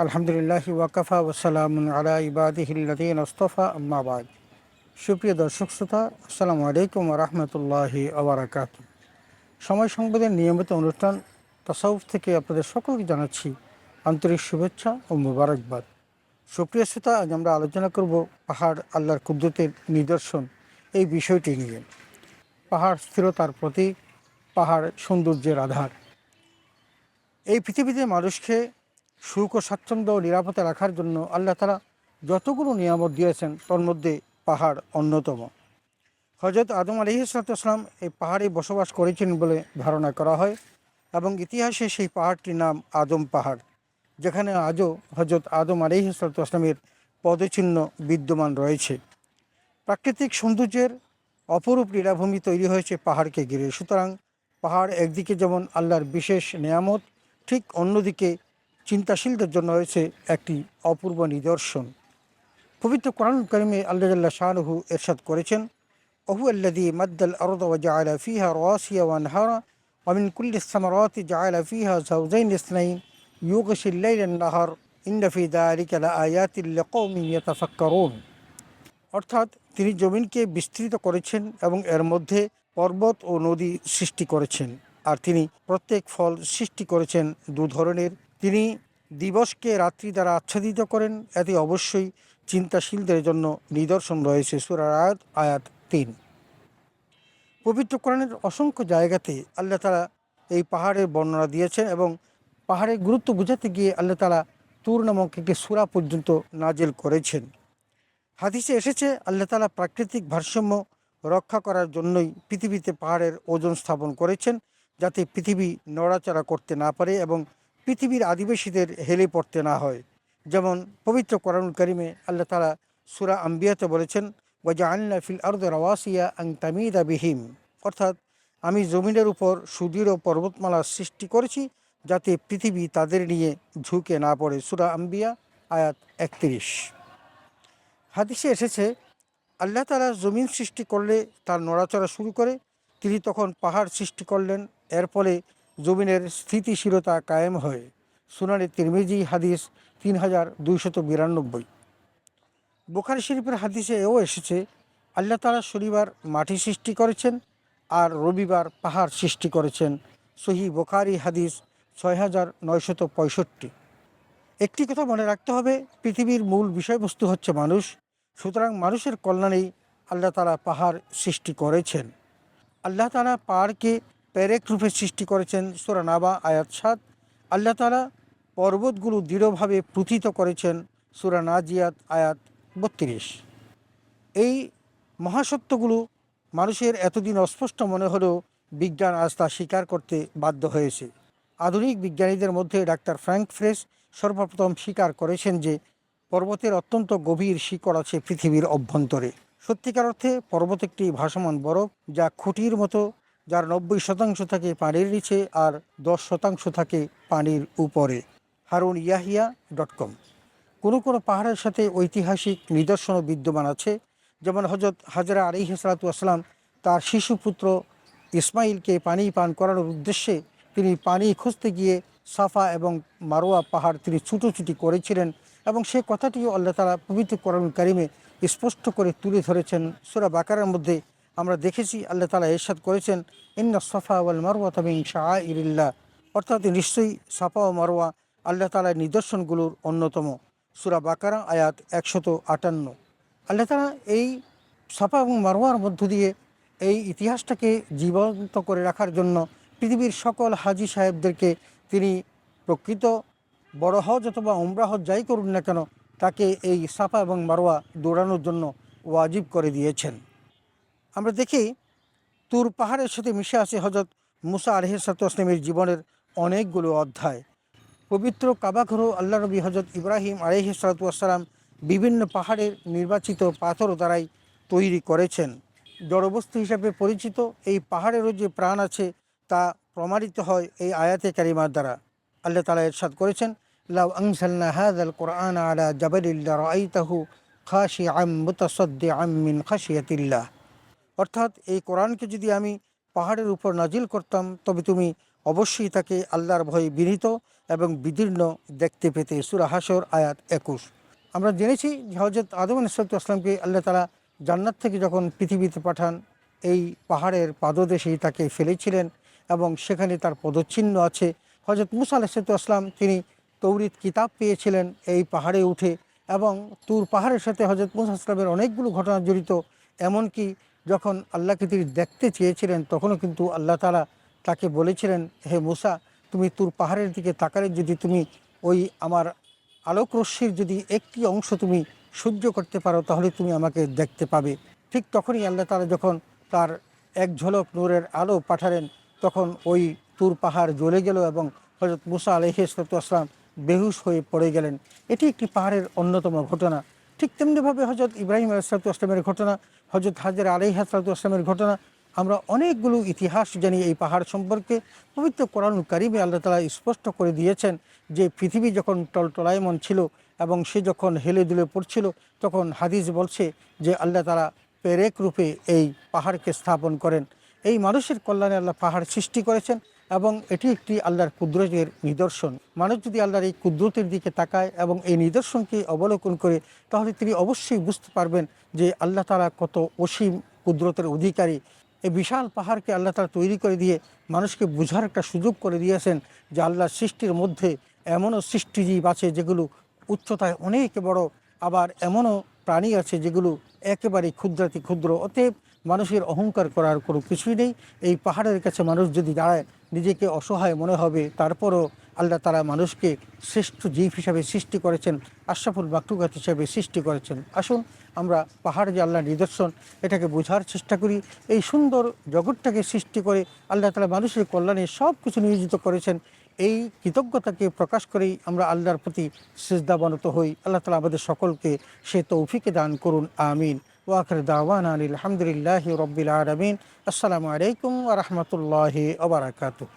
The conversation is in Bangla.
আলহামদুলিল্লাহ ওয়াকাফা ওসালামুন আলা ইবাদিহিল্লাযীনা ইসতাফা আম্মা বাদ। সুপ্রিয় দর্শক শ্রোতা, আসসালামু আলাইকুম ওয়া রাহমাতুল্লাহি ওয়া বারাকাতুহু। সময় সংবাদের নিয়মিত অনুষ্ঠান তাসাউফ থেকে আপনাদের সকলকে জানাচ্ছি আন্তরিক শুভেচ্ছা ও মুবারকবাদ। সুপ্রিয় শ্রোতা, আজ আমরা আলোচনা করব পাহাড় আল্লাহর কুদরতের নিদর্শন এই বিষয়টি নিয়ে। পাহাড় স্থিরতার প্রতীক, পাহাড় সৌন্দর্যের আধার। এই পৃথিবীতে মানুষকে সুখ ও স্বাচ্ছন্দ্য ও নিরাপত্তা রাখার জন্য আল্লাহ তাআলা যতগুলো নিয়ামত দিয়েছেন তার মধ্যে পাহাড় অন্যতম। হজরত আদম আলাইহিসসালাম এই পাহাড়ে বসবাস করেছেন বলে ধারণা করা হয় এবং ইতিহাসে সেই পাহাড়টির নাম আদম পাহাড়, যেখানে আজও হজরত আদম আলাইহিসসালামের পদচিহ্ন বিদ্যমান রয়েছে। প্রাকৃতিক সৌন্দর্যের অপরূপ লীলাভূমি তৈরি হয়েছে পাহাড়কে ঘিরে। সুতরাং পাহাড় একদিকে যেমন আল্লাহর বিশেষ নেয়ামত, ঠিক অন্যদিকে চিন্তাশীলদের জন্য হয়েছে একটি অপূর্ব নিদর্শন। পবিত্র কোরআন কারিমে আল্লাহ জাল্লা শানুহু ইরশাদ করেছেন, ওহু আল্লাযী মাদ্দাল আরদ ওয়া জাআলা ফীহা রাওয়াসিয়া ওয়া আনহারা ওয়া মিন কুল্লিস সামারাতি জাআলা ফীহা যাওজাইন ইসনাইন ইউগশিল লাইলা আন-নাহার ইন্না ফী যালিকা লাআয়াতিন লিকওমিন ইয়াতাফাক্কারুন। অর্থাৎ তিনি জমিনকে বিস্তৃত করেছেন এবং এর মধ্যে পর্বত ও নদী সৃষ্টি করেছেন, আর তিনি প্রত্যেক ফল সৃষ্টি করেছেন দু ধরনের। তিনি দিবসকে রাত্রি দ্বারা আচ্ছাদিত করেন, এতে অবশ্যই চিন্তাশীলদের জন্য নিদর্শন রয়েছে। সূরা আয়াত আয়াত 3। পবিত্র কোরআনের অসংখ্য জায়গাতে আল্লাহ তাআলা এই পাহাড়ের বর্ণনা দিয়েছেন এবং পাহাড়ের গুরুত্ব বোঝাতে গিয়ে আল্লাহ তাআলা তুর নামক একটি সূরা পর্যন্ত নাজিল করেছেন। হাদিসে এসেছে আল্লাহ তাআলা প্রাকৃতিক ভারসাম্য রক্ষা করার জন্যই পৃথিবীতে পাহাড়ের ওজন স্থাপন করেছেন, যাতে পৃথিবী নড়াচড়া করতে না পারে এবং পৃথিবীর আদিবাসীদের হেলে পড়তে না হয়। যেমন পবিত্র কোরআনুল কারিমে আল্লাহ তাআলা সূরা আম্বিয়াতে বলেছেন, ওয়াজআলনা ফিল আরদি রাওয়াসিয়া আন তামিদা বিহিম, অর্থাৎ আমি জমিনের উপর সুদৃঢ় পর্বতমালা সৃষ্টি করেছি যাতে পৃথিবী তাদের নিয়ে ঝুঁকে না পড়ে। সূরা আম্বিয়া আয়াত 31। হাদিসে এসেছে আল্লাহ তাআলা জমিন সৃষ্টি করলে তার নড়াচড়া শুরু করে, তিনি তখন পাহাড় সৃষ্টি করলেন, এর ফলে জমিনের স্থিতিশীলতা কায়েম হয়। সুনানে তিরমিজি হাদিস 3292। বুখারী শরীফের হাদিসে এও এসেছে আল্লাহ তাআলা শনিবার মাটি সৃষ্টি করেছেন আর রবিবার পাহাড় সৃষ্টি করেছেন। সহিহ বুখারী হাদিস 6965। একটি কথা মনে রাখতে হবে, পৃথিবীর মূল বিষয়বস্তু হচ্ছে মানুষ। সুতরাং মানুষের কল্যাণেই আল্লাহ তাআলা পাহাড় সৃষ্টি করেছেন। আল্লাহ তাআলা পাহাড়কে পেরেক রূপে সৃষ্টি করেছেন। সূরা নাবা আয়াত 7। আল্লাহ তাআলা পর্বতগুলো দৃঢ়ভাবে প্রথিত করেছেন। সূরা নাজিয়াত আয়াত 32। এই মহাসত্যগুলো মানুষের এতদিন অস্পষ্ট মনে হলেও বিজ্ঞান আজ তা স্বীকার করতে বাধ্য হয়েছে। আধুনিক বিজ্ঞানীদের মধ্যে ডাক্তার ফ্র্যাঙ্ক ফ্রেস সর্বপ্রথম স্বীকার করেছেন যে পর্বতের অত্যন্ত গভীর শিকড় আছে পৃথিবীর অভ্যন্তরে। সত্যিকার অর্থে পর্বত একটি ভাসমান বরফ, যা খুঁটির মতো, যার 90% থাকে পানির নিচে আর 10% থাকে পানির উপরে। haruniyahiya.com। কোনো পাহাড়ের সাথে ঐতিহাসিক নিদর্শনও বিদ্যমান আছে। যেমন হজরত হাজরা আলাইহিস সালাতু ওয়াস সালাম তার শিশুপুত্র ইসমাইলকে পানি পান করানোর উদ্দেশ্যে তিনি পানি খুঁজতে গিয়ে সাফা এবং মারোয়া পাহাড় তিনি ছুটোছুটি করেছিলেন এবং সে কথাটিও আল্লাহ তাআলা পবিত্র কোরআনুল কারিমে স্পষ্ট করে তুলে ধরেছেন। সূরা বাকারার মধ্যে আমরা দেখেছি আল্লাহ তাআলা ইরশাদ করেছেন, ইন্নাস সাফা ওয়াল মারওয়াতা মিন শাআইরিল্লাহ, অর্থাৎ নিশ্চয়ই সাফা ও মারওয়া আল্লাহ তাআলার নিদর্শনগুলোর অন্যতম। সূরা বাকারা আয়াত 158। আল্লাহ তাআলা এই সাফা এবং মারওয়ার মধ্য দিয়ে এই ইতিহাসটাকে জীবন্ত করে রাখার জন্য পৃথিবীর সকল হাজি সাহেবদেরকে তিনি প্রকৃত বড় হজ অথবা উমরা হজ যাই করুন না কেন, তাকে এই সাফা এবং মারওয়া দৌড়ানোর জন্য ওয়াজিব করে দিয়েছেন। আমরা দেখি তুর পাহাড়ের সাথে মিশে আছে হজরত মুসা আলাইহিসসালামের জীবনের অনেকগুলো অধ্যায়। পবিত্র কাবাঘর আল্লাহ নবী হজরত ইব্রাহিম আলাইহিসসালাম বিভিন্ন পাহাড়ের নির্বাচিত পাথর দ্বারাই তৈরি করেছেন। জড়বস্তু হিসাবে পরিচিত এই পাহাড়েরও যে প্রাণ আছে তা প্রমাণিত হয় এই আয়াতে কারিমার দ্বারা। আল্লাহ তাআলা ইরশাদ করেছেন, লাউ আনজালনা হাযাল কুরআন আলা জাবালিন লারাআইতাহু খাশিআম মুতাসাদ্দিআম মিন খাশিয়াতিল্লাহ, অর্থাৎ এই কোরআনকে যদি আমি পাহাড়ের উপর নাজিল করতাম তবে তুমি অবশ্যই তাকে আল্লাহর ভয়ে বিনীত এবং বিদীর্ণ দেখতে পেতে। সূরা হাশর আয়াত 21। আমরা জেনেছি যে হযরত আদম আলাইহিসসালামকে আল্লাহ তাআলা জান্নাত থেকে যখন পৃথিবীতে পাঠান, এই পাহাড়ের পাদদেশেই তাকে ফেলেছিলেন এবং সেখানে তার পদচিহ্ন আছে। হযরত মূসা আলাইহিসসালাম তিনি তৌরিত কিতাব পেয়েছিলেন এই পাহাড়ে উঠে, এবং তুর পাহাড়ের সাথে হযরত মূসা আলাইহিসসালামের অনেকগুলো ঘটনা জড়িত। এমনকি যখন আল্লাহকে তিনি দেখতে চেয়েছিলেন তখনও কিন্তু আল্লাহ তাআলা তাকে বলেছিলেন, হে মূসা, তুমি তুর পাহাড়ের দিকে তাকালে যদি তুমি ওই আমার আলোক রশ্মির যদি একটি অংশ তুমি সহ্য করতে পারো তাহলে তুমি আমাকে দেখতে পাবে। ঠিক তখনই আল্লাহ তাআলা যখন তার এক ঝলক নূরের আলো পাঠালেন তখন ওই তুর পাহাড় জ্বলে গেল এবং হযরত মূসা আলাইহিসসালাম বেহুশ হয়ে পড়ে গেলেন। এটি একটি পাহাড়ের অন্যতম ঘটনা। ঠিক তেমনিভাবে হযরত ইব্রাহিম আলাইহিসসালামের ঘটনা, হযরত হাজরা আলাইহিসসালামের ঘটনা, আমরা অনেকগুলো ইতিহাস জানি এই পাহাড় সম্পর্কে। পবিত্র কোরআনুল কারীমে আল্লাহ তাআলা স্পষ্ট করে দিয়েছেন যে পৃথিবী যখন টলটলায়মান ছিল এবং সে যখন হেলে দুলে পড়ছিল, তখন হাদিস বলছে যে আল্লাহ তাআলা পেরেক রূপে এই পাহাড়কে স্থাপন করেন। এই মানুষের কল্যাণে আল্লাহ পাহাড় সৃষ্টি করেছেন এবং এটি একটি আল্লাহর কুদরতের নিদর্শন। মানুষ যদি আল্লাহর এই কুদরতের দিকে তাকায় এবং এই নিদর্শনকে অবলোকন করে তাহলে তিনি অবশ্যই বুঝতে পারবেন যে আল্লাহ তাআলা কত অসীম কুদরতের অধিকারী। এই বিশাল পাহাড়কে আল্লাহ তাআলা তৈরি করে দিয়ে মানুষকে বোঝার একটা সুযোগ করে দিয়েছেন যে আল্লাহর সৃষ্টির মধ্যে এমনও সৃষ্টিজীব আছে যেগুলো উচ্চতায় অনেক বড়, আবার এমনও প্রাণী আছে যেগুলো একেবারে ক্ষুদ্রাতি ক্ষুদ্র। অতএব মানুষের অহংকার করার কোনো কিছুই নেই। এই পাহাড়ের কাছে মানুষ যদি দাঁড়ায় নিজেকে অসহায় মনে হবে, তারপরও আল্লাহ তাআলা মানুষকে শ্রেষ্ঠ জীব হিসাবে সৃষ্টি করেছেন, আশরাফুল মাখলুকাত হিসাবে সৃষ্টি করেছেন। আসুন আমরা পাহাড় যে আল্লাহর নিদর্শন এটাকে বোঝার চেষ্টা করি। এই সুন্দর জগৎটাকে সৃষ্টি করে আল্লাহ তাআলা মানুষের কল্যাণে সব কিছু নিয়োজিত করেছেন। এই কৃতজ্ঞতাকে প্রকাশ করেই আমরা আল্লাহর প্রতি সিজদাবনত হই। আল্লাহ তাআলা আমাদের সকলকে সে তৌফিকে দান করুন, আমিন। ওয়া আখির দাওয়ানা আলহামদুলিল্লাহি রাব্বিল আলামিন। আসসালামু আলাইকুম ওয়া রাহমাতুল্লাহি ওয়া বারাকাতুহু।